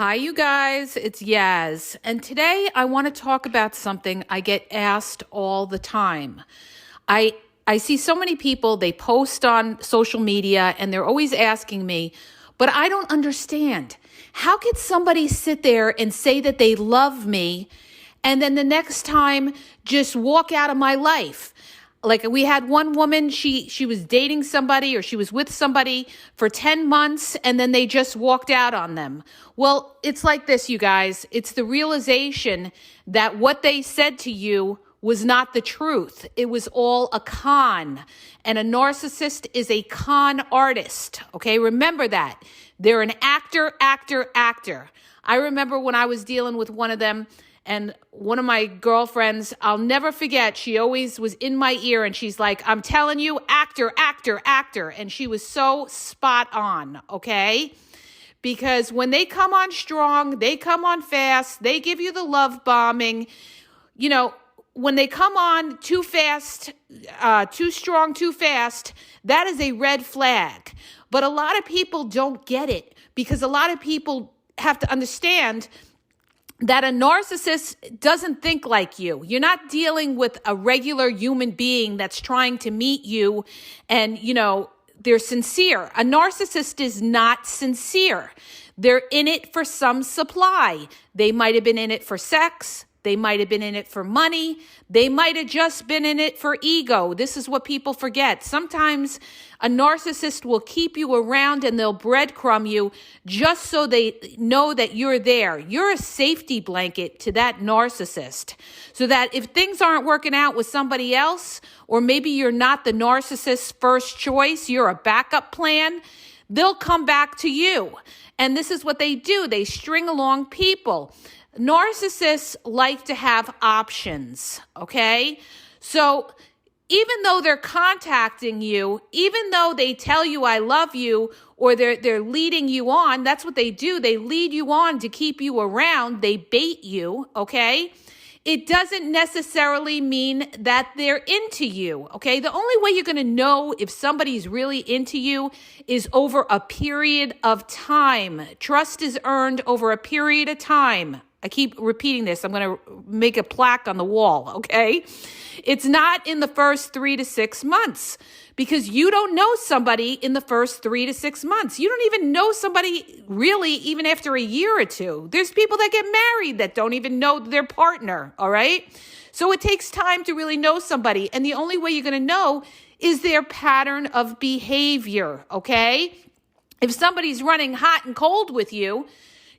Hi, you guys. It's Yaz. And today I want to talk about something I get asked all the time. I see so many people, they post on social media and they're always asking me, but I don't understand. How could somebody sit there and say that they love me and then the next time just walk out of my life? Like we had one woman, she was dating somebody or she was with somebody for 10 months and then they just walked out on them. Well, it's like this, you guys. It's the realization that what they said to you was not the truth. It was all a con. And a narcissist is a con artist. Okay, remember that. They're an actor. I remember when I was dealing with one of them, and one of my girlfriends, I'll never forget, she always was in my ear and she's like, I'm telling you, actor. And she was so spot on, okay? Because when they come on strong, they come on fast, they give you the love bombing. You know, when they come on too fast, too strong, too fast, that is a red flag. But a lot of people don't get it because a lot of people have to understand that a narcissist doesn't think like you. You're not dealing with a regular human being that's trying to meet you and, they're sincere. A narcissist is not sincere. They're in it for some supply. They might have been in it for sex. They might have been in it for money. They might have just been in it for ego. This is what people forget. Sometimes a narcissist will keep you around and they'll breadcrumb you just so they know that you're there. You're a safety blanket to that narcissist. So that if things aren't working out with somebody else, or maybe you're not the narcissist's first choice, you're a backup plan, they'll come back to you. And this is what they do. They string along people. Narcissists like to have options, okay? So even though they're contacting you, even though they tell you I love you, or they're leading you on, that's what they do. They lead you on to keep you around. They bait you, okay? It doesn't necessarily mean that they're into you, okay? The only way you're going to know if somebody's really into you is over a period of time. Trust is earned over a period of time. I keep repeating this. I'm going to make a plaque on the wall, okay? It's not in the first 3 to 6 months because you don't know somebody in the first 3 to 6 months. You don't even know somebody really even after a year or two. There's people that get married that don't even know their partner, all right? So it takes time to really know somebody. And the only way you're going to know is their pattern of behavior, okay? If somebody's running hot and cold with you,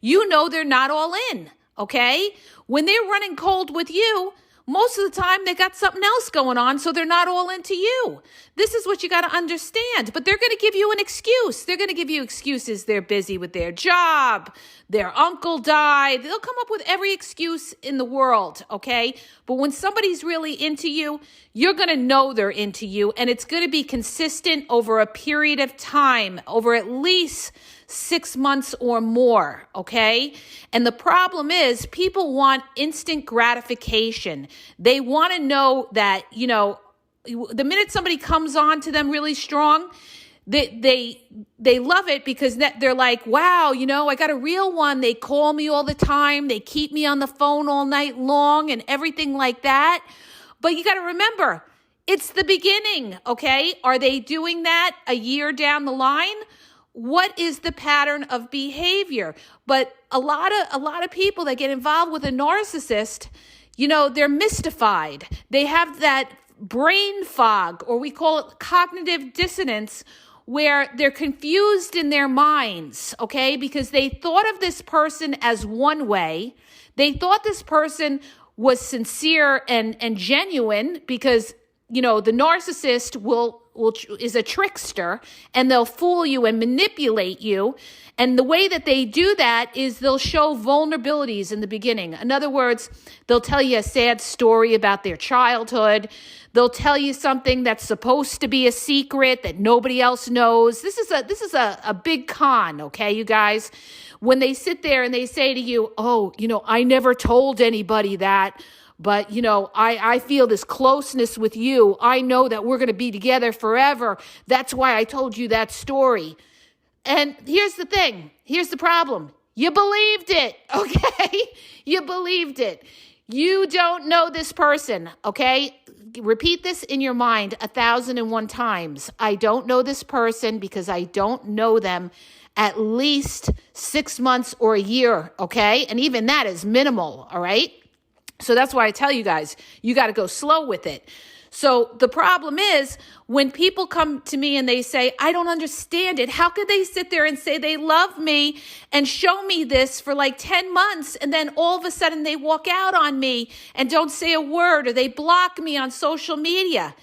you know they're not all in. Okay? When they're running cold with you, most of the time they got something else going on, so they're not all into you. This is what you got to understand. But they're going to give you an excuse. They're going to give you excuses. They're busy with their job. Their uncle died. They'll come up with every excuse in the world, okay? But when somebody's really into you, you're going to know they're into you, and it's going to be consistent over a period of time, over at least 6 months or more, okay? And the problem is people want instant gratification. They want to know that, the minute somebody comes on to them really strong, they love it because they're like, wow, I got a real one. They call me all the time. They keep me on the phone all night long and everything like that. But you got to remember, it's the beginning, okay? Are they doing that a year down the line? What is the pattern of behavior? But a lot of people that get involved with a narcissist, they're mystified. They have that brain fog, or we call it cognitive dissonance, where they're confused in their minds, okay? Because they thought of this person as one way. They thought this person was sincere and genuine because, the narcissist is a trickster and they'll fool you and manipulate you. And the way that they do that is they'll show vulnerabilities in the beginning. In other words, they'll tell you a sad story about their childhood. They'll tell you something that's supposed to be a secret that nobody else knows. This is a big con, okay, you guys? When they sit there and they say to you, oh, I never told anybody that. But, I feel this closeness with you. I know that we're going to be together forever. That's why I told you that story. And here's the thing. Here's the problem. You believed it, okay? You believed it. You don't know this person, okay? Repeat this in your mind 1,001 times. I don't know this person because I don't know them at least 6 months or a year, okay? And even that is minimal, all right? So that's why I tell you guys, you got to go slow with it. So the problem is when people come to me and they say, I don't understand it. How could they sit there and say they love me and show me this for like 10 months and then all of a sudden they walk out on me and don't say a word or they block me on social media?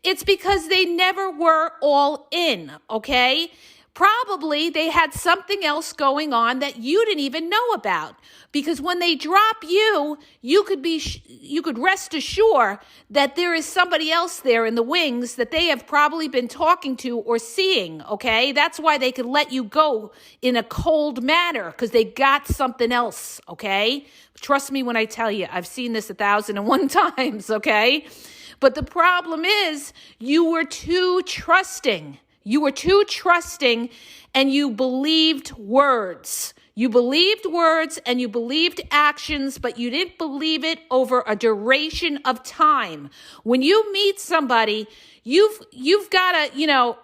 It's because they never were all in, okay? Probably they had something else going on that you didn't even know about. Because when they drop you, you could rest assured that there is somebody else there in the wings that they have probably been talking to or seeing, okay? That's why they could let you go in a cold manner, because they got something else, okay? Trust me when I tell you, I've seen this 1,001 times, okay? But the problem is you were too trusting. You were too trusting and you believed words. You believed words and you believed actions, but you didn't believe it over a duration of time. When you meet somebody, you've got to,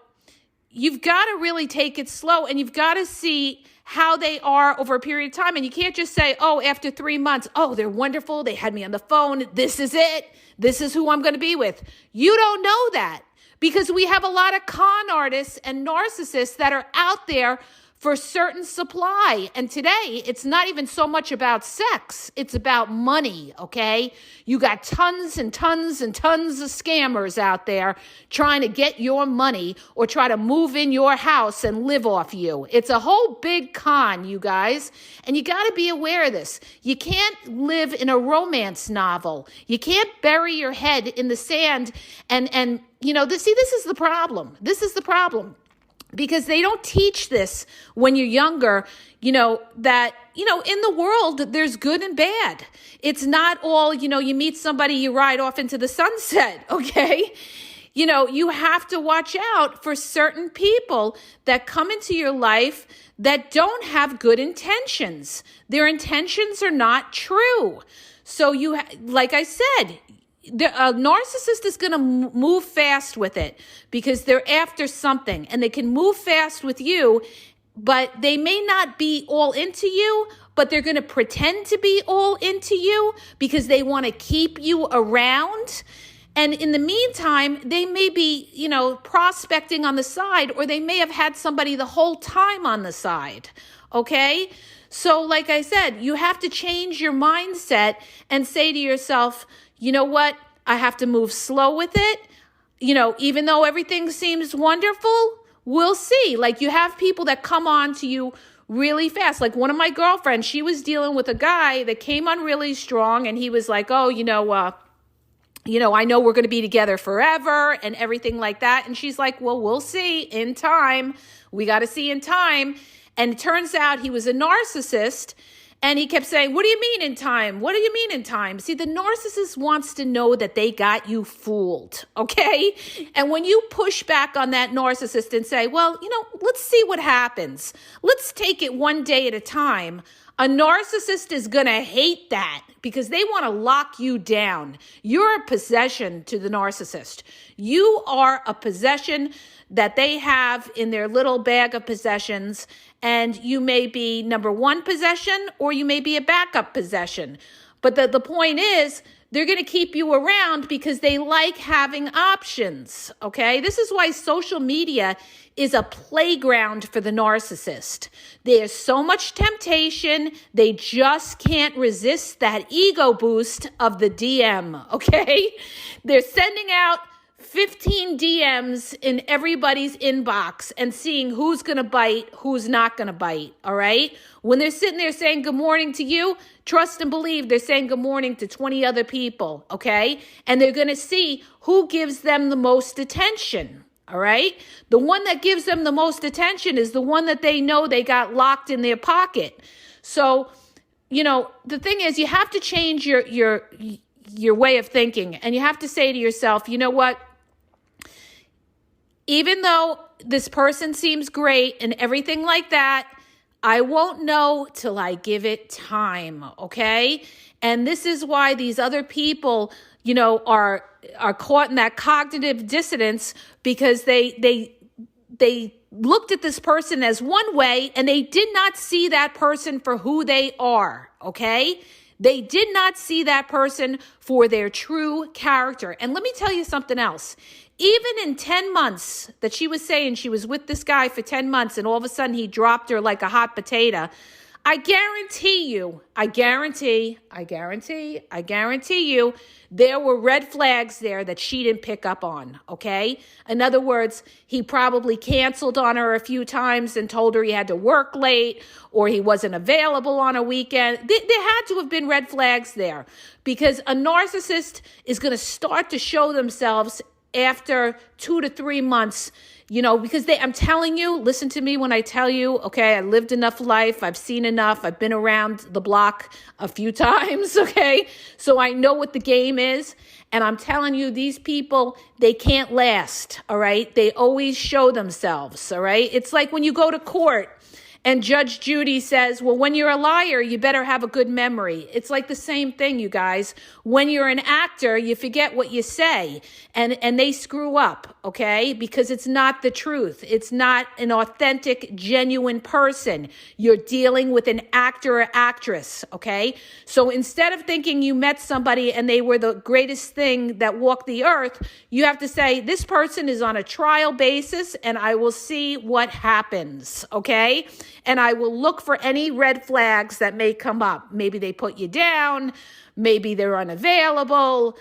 you've got to really take it slow and you've got to see how they are over a period of time. And you can't just say, oh, after 3 months, oh, they're wonderful. They had me on the phone. This is it. This is who I'm going to be with. You don't know that. Because we have a lot of con artists and narcissists that are out there for certain supply. And today, it's not even so much about sex. It's about money, okay? You got tons and tons and tons of scammers out there trying to get your money or try to move in your house and live off you. It's a whole big con, you guys. And you got to be aware of this. You can't live in a romance novel. You can't bury your head in the sand and this is the problem. This is the problem. Because they don't teach this when you're younger, that, in the world, there's good and bad. It's not all, you meet somebody, you ride off into the sunset, okay? You have to watch out for certain people that come into your life that don't have good intentions. Their intentions are not true. So like I said, a narcissist is going to move fast with it because they're after something and they can move fast with you, but they may not be all into you, but they're going to pretend to be all into you because they want to keep you around. And in the meantime, they may be, prospecting on the side, or they may have had somebody the whole time on the side. Okay? So like I said, you have to change your mindset and say to yourself, you know what? I have to move slow with it. Even though everything seems wonderful, we'll see. Like you have people that come on to you really fast. Like one of my girlfriends, she was dealing with a guy that came on really strong and he was like, oh, I know we're going to be together forever and everything like that. And she's like, well, we'll see in time. We got to see in time. And it turns out he was a narcissist. And he kept saying, what do you mean in time? What do you mean in time? See, the narcissist wants to know that they got you fooled, okay? And when you push back on that narcissist and say, well, let's see what happens. Let's take it one day at a time. A narcissist is going to hate that because they want to lock you down. You're a possession to the narcissist. You are a possession that they have in their little bag of possessions, and you may be number one possession or you may be a backup possession. But the point is, they're going to keep you around because they like having options, okay? This is why social media is a playground for the narcissist. There's so much temptation, they just can't resist that ego boost of the DM, okay? They're sending out 15 DMs in everybody's inbox and seeing who's going to bite, who's not going to bite, all right? When they're sitting there saying good morning to you, trust and believe they're saying good morning to 20 other people, okay? And they're going to see who gives them the most attention, all right? The one that gives them the most attention is the one that they know they got locked in their pocket. So, the thing is, you have to change your way of thinking, and you have to say to yourself, you know what? Even though this person seems great and everything like that, I won't know till I give it time, okay? And this is why these other people, are caught in that cognitive dissonance, because they looked at this person as one way and they did not see that person for who they are, okay? They did not see that person for their true character. And let me tell you something else. Even in 10 months that she was saying she was with this guy for 10 months and all of a sudden he dropped her like a hot potato, I guarantee you, I guarantee you, there were red flags there that she didn't pick up on, okay? In other words, he probably canceled on her a few times and told her he had to work late or he wasn't available on a weekend. There had to have been red flags there, because a narcissist is going to start to show themselves after 2 to 3 months, because I'm telling you, listen to me when I tell you, okay, I lived enough life. I've seen enough. I've been around the block a few times, okay? So I know what the game is. And I'm telling you, these people, they can't last, all right? They always show themselves, all right? It's like when you go to court and Judge Judy says, well, when you're a liar, you better have a good memory. It's like the same thing, you guys. When you're an actor, you forget what you say, and they screw up, okay? Because it's not the truth. It's not an authentic, genuine person. You're dealing with an actor or actress, okay? So instead of thinking you met somebody and they were the greatest thing that walked the earth, you have to say, this person is on a trial basis and I will see what happens, okay? And I will look for any red flags that may come up. Maybe they put you down. Maybe they're unavailable.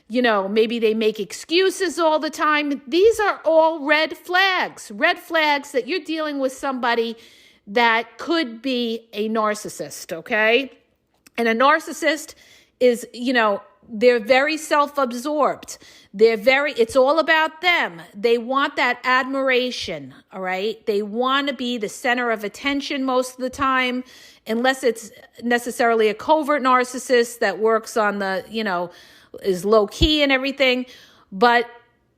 Maybe they make excuses all the time. These are all red flags that you're dealing with somebody that could be a narcissist, okay? And a narcissist is, they're very self-absorbed. It's all about them. They want that admiration, all right? They want to be the center of attention most of the time, unless it's necessarily a covert narcissist that works on is low key and everything. But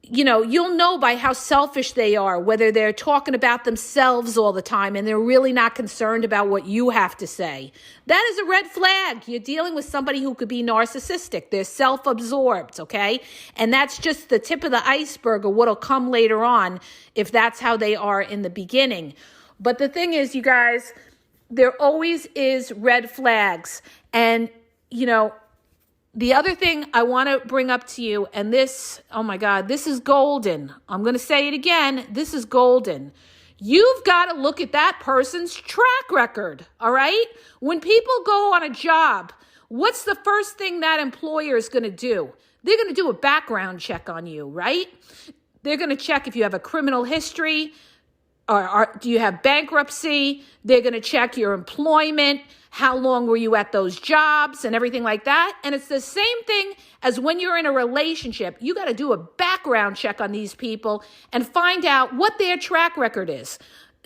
you'll know by how selfish they are, whether they're talking about themselves all the time and they're really not concerned about what you have to say. That is a red flag. You're dealing with somebody who could be narcissistic. They're self-absorbed, okay? And that's just the tip of the iceberg of what'll come later on if that's how they are in the beginning. But the thing is, you guys, there always is red flags. And, the other thing I want to bring up to you, and this, oh my God, this is golden. I'm going to say it again. This is golden. You've got to look at that person's track record, all right? When people go on a job, what's the first thing that employer is going to do? They're going to do a background check on you, right? They're going to check if you have a criminal history, or do you have bankruptcy? They're going to check your employment. How long were you at those jobs and everything like that? And it's the same thing as when you're in a relationship. You got to do a background check on these people and find out what their track record is.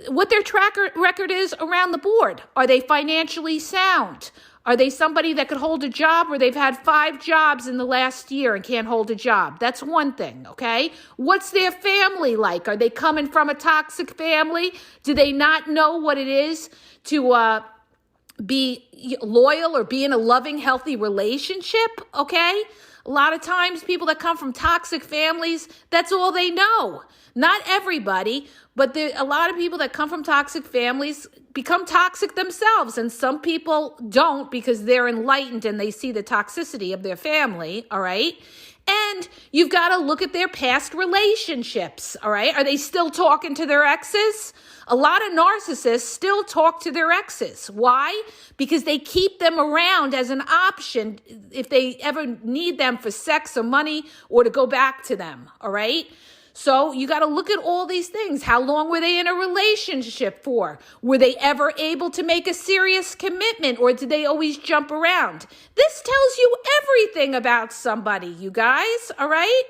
What their track record is around the board. Are they financially sound? Are they somebody that could hold a job where they've had 5 jobs in the last year and can't hold a job? That's one thing, okay? What's their family like? Are they coming from a toxic family? Do they not know what it is to be loyal or be in a loving, healthy relationship, okay? A lot of times people that come from toxic families, that's all they know. Not everybody, but a lot of people that come from toxic families become toxic themselves. And some people don't, because they're enlightened and they see the toxicity of their family, all right? And you've got to look at their past relationships, all right? Are they still talking to their exes? A lot of narcissists still talk to their exes. Why? Because they keep them around as an option if they ever need them for sex or money or to go back to them, all right? So you got to look at all these things. How long were they in a relationship for? Were they ever able to make a serious commitment, or did they always jump around? This tells you everything about somebody, you guys, all right?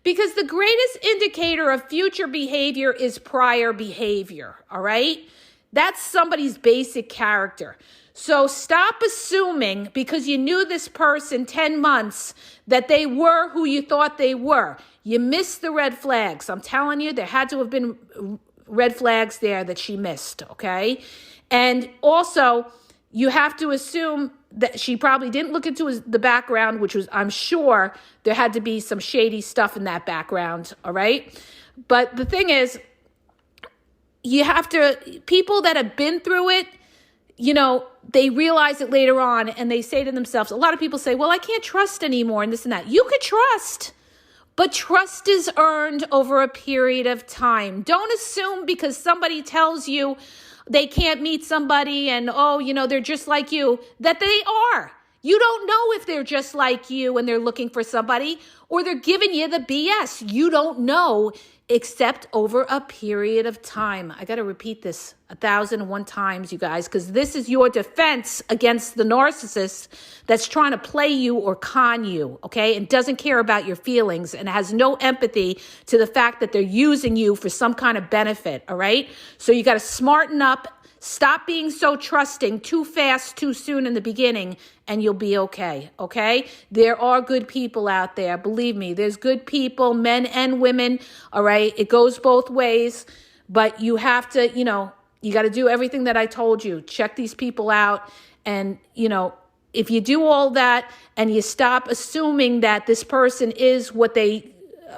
Because the greatest indicator of future behavior is prior behavior, all right? That's somebody's basic character. So stop assuming because you knew this person 10 months that they were who you thought they were. You missed the red flags. I'm telling you, there had to have been red flags there that she missed, okay? And also, you have to assume that she probably didn't look into the background, which was, I'm sure, there had to be some shady stuff in that background, all right? But the thing is, people that have been through it, they realize it later on and they say to themselves, a lot of people say, well, I can't trust anymore and this and that. You could trust, but trust is earned over a period of time. Don't assume because somebody tells you they can't meet somebody and, they're just like you, that they are. You don't know if they're just like you and they're looking for somebody or they're giving you the BS. You don't know except over a period of time. I got to repeat this 1,001 times, you guys, because this is your defense against the narcissist that's trying to play you or con you, okay, and doesn't care about your feelings and has no empathy to the fact that they're using you for some kind of benefit, all right? So you got to smarten up. Stop being so trusting too fast, too soon in the beginning, and you'll be okay, okay? There are good people out there. Believe me, there's good people, men and women, all right? It goes both ways, but you have to, you got to do everything that I told you. Check these people out, and, if you do all that and you stop assuming that this person is what they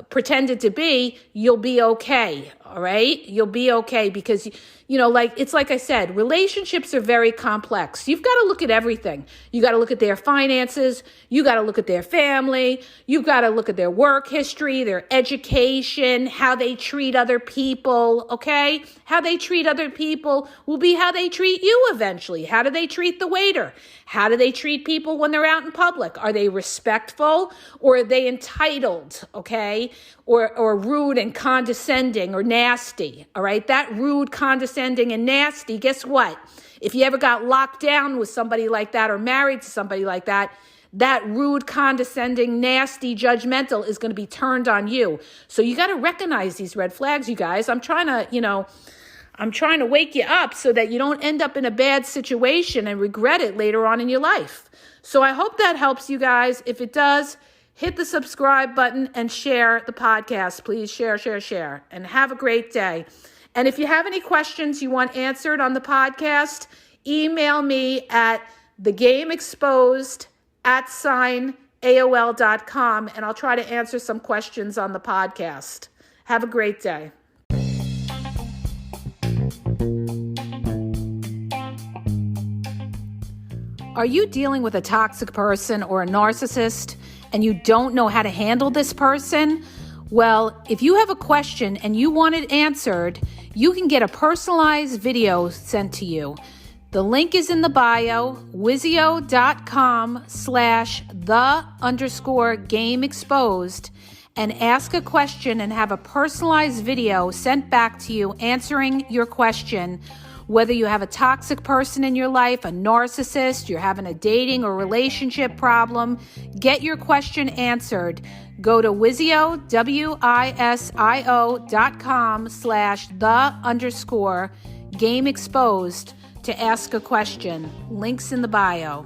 pretended to be, you'll be okay, all right? You'll be okay because, it's like I said, relationships are very complex. You've got to look at everything. You got to look at their finances. You got to look at their family. You've got to look at their work history, their education, how they treat other people, okay? How they treat other people will be how they treat you eventually. How do they treat the waiter? How do they treat people when they're out in public? Are they respectful or are they entitled, okay? Or rude and condescending or nasty, all right? That rude, condescending, and nasty, guess what? If you ever got locked down with somebody like that or married to somebody like that, that rude, condescending, nasty, judgmental is going to be turned on you. So you got to recognize these red flags, you guys. I'm trying to wake you up so that you don't end up in a bad situation and regret it later on in your life. So I hope that helps you guys. If it does, hit the subscribe button and share the podcast. Please share, and have a great day. And if you have any questions you want answered on the podcast, email me at thegameexposed@AOL.com, and I'll try to answer some questions on the podcast. Have a great day. Are you dealing with a toxic person or a narcissist and you don't know how to handle this person? Well, if you have a question and you want it answered, you can get a personalized video sent to you. The link is in the bio, wizio.com/the_gameexposed, and ask a question and have a personalized video sent back to you answering your question. Whether you have a toxic person in your life, a narcissist, you're having a dating or relationship problem, get your question answered. Go to Wizio, WISIO.com/the_gameexposed to ask a question. Links in the bio.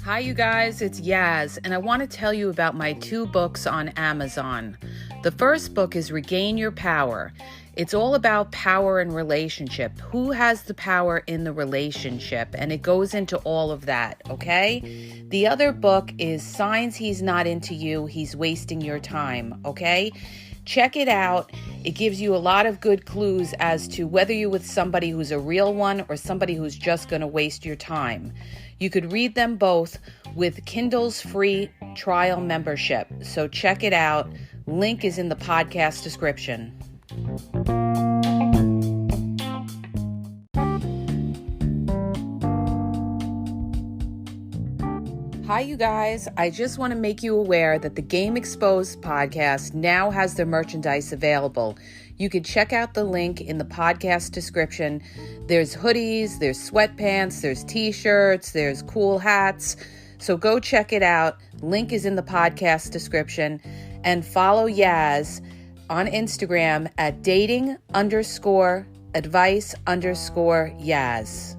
Hi, you guys, it's Yaz, and I want to tell you about my 2 books on Amazon. The first book is Regain Your Power. It's all about power and relationship. Who has the power in the relationship? And it goes into all of that, okay? The other book is Signs He's Not Into You, He's Wasting Your Time, okay? Check it out. It gives you a lot of good clues as to whether you're with somebody who's a real one or somebody who's just going to waste your time. You could read them both with Kindle's free trial membership. So check it out. Link is in the podcast description. Hi, you guys. I just want to make you aware that the Game Exposed podcast now has their merchandise available. You can check out the link in the podcast description. There's hoodies, there's sweatpants, there's t-shirts, there's cool hats. So go check it out. Link is in the podcast description. And follow Yaz on Instagram at dating_advice_Yaz.